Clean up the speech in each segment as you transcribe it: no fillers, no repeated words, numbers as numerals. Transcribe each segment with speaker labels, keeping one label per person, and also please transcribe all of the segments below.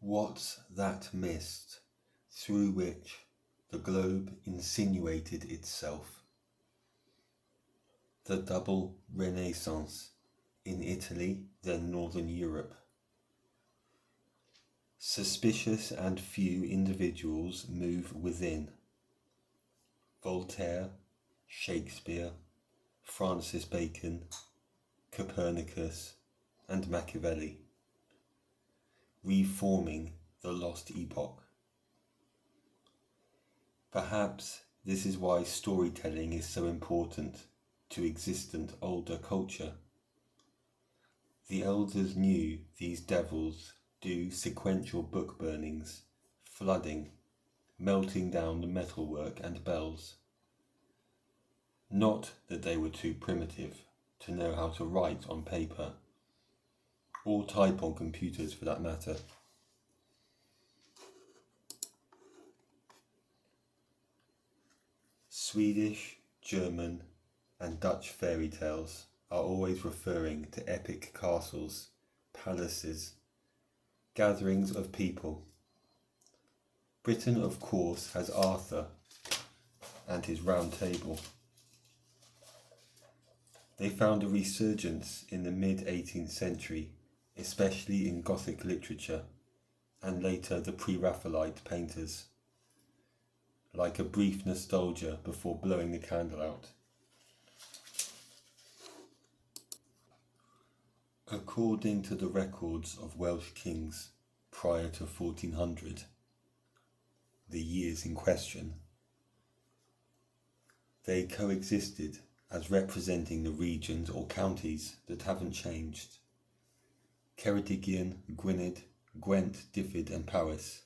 Speaker 1: What's that mist through which the globe insinuated itself? The double Renaissance in Italy, then Northern Europe. Suspicious and few individuals move within. Voltaire, Shakespeare, Francis Bacon, Copernicus, and Machiavelli, reforming the lost epoch. Perhaps this is why storytelling is so important to existent older culture. The elders knew these devils do sequential book burnings, flooding, melting down the metalwork and bells. Not that they were too primitive to know how to write on paper, or type on computers for that matter. Swedish, German, and Dutch fairy tales are always referring to epic castles, palaces, gatherings of people. Britain, of course, has Arthur and his Round Table. They found a resurgence in the mid-18th century, especially in Gothic literature, and later the pre-Raphaelite painters, like a brief nostalgia before blowing the candle out. According to the records of Welsh kings prior to 1400, the years in question, they coexisted as representing the regions or counties that haven't changed: Ceredigion, Gwynedd, Gwent, Dyfed and Powys.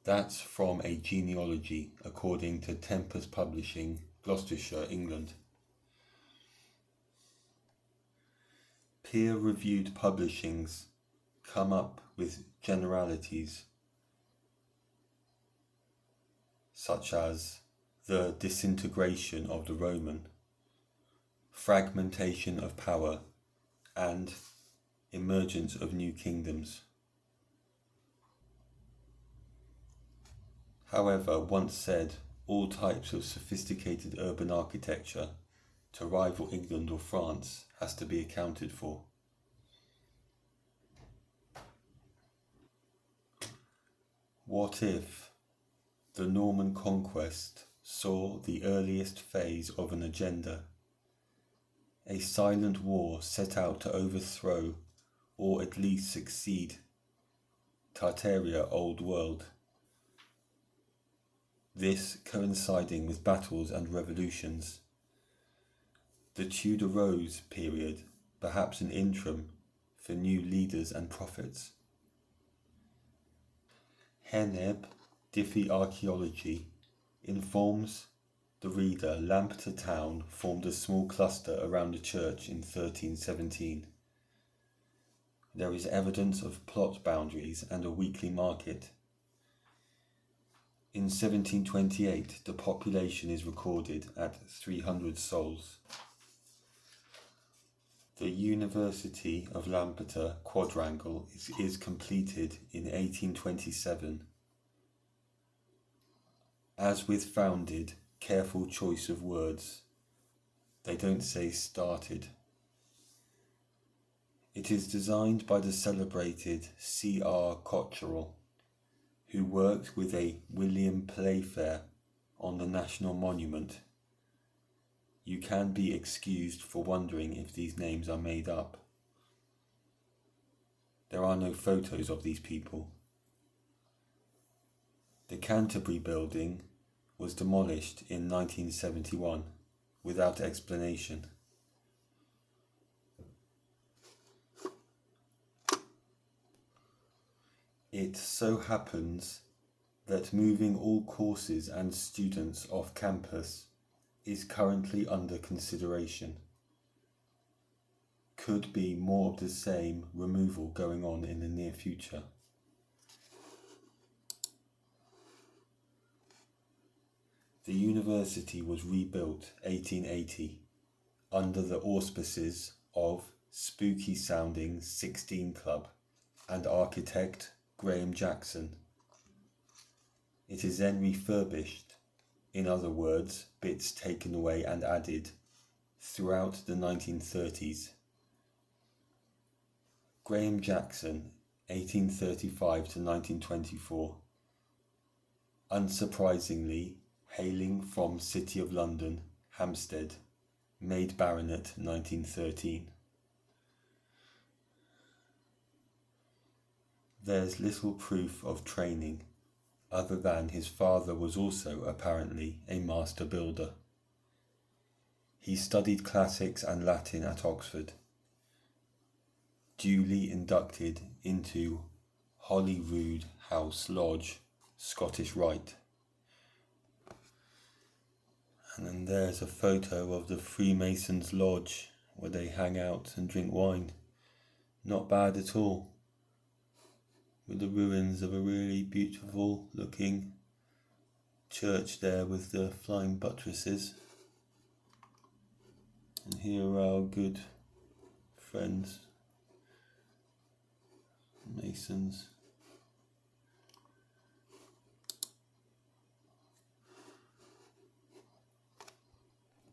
Speaker 1: That's from a genealogy according to Tempest Publishing, Gloucestershire, England. Peer-reviewed publishings come up with generalities such as the disintegration of the Roman, fragmentation of power, and emergence of new kingdoms. However, once said, all types of sophisticated urban architecture to rival England or France has to be accounted for. What if the Norman conquest saw the earliest phase of an agenda, a silent war set out to overthrow or at least succeed Tartaria Old World, this coinciding with battles and revolutions? The Tudor Rose period, perhaps an interim for new leaders and prophets. Heneb, Diffie Archaeology, informs the reader Lampeter town formed a small cluster around a church in 1317. There is evidence of plot boundaries and a weekly market. In 1728, the population is recorded at 300 souls. The University of Lampeter quadrangle is completed in 1827. As with founded, careful choice of words, they don't say started. It is designed by the celebrated C.R. Cotterell, who worked with a William Playfair on the National Monument. You can be excused for wondering if these names are made up. There are no photos of these people. The Canterbury building was demolished in 1971 without explanation. It so happens that moving all courses and students off campus is currently under consideration. Could be more of the same removal going on in the near future. The university was rebuilt 1880 under the auspices of spooky sounding 16 Club and architect Graham Jackson. It is then refurbished, in other words, bits taken away and added, throughout the 1930s. Graham Jackson, 1835 to 1924. Unsurprisingly, hailing from City of London, Hampstead, made Baronet 1913. There's little proof of training, other than his father was also apparently a master builder. He studied classics and Latin at Oxford, duly inducted into Holyrood House Lodge, Scottish Rite. And then there's a photo of the Freemasons' Lodge where they hang out and drink wine. Not bad at all. With the ruins of a really beautiful looking church there with the flying buttresses. And here are our good friends, Masons.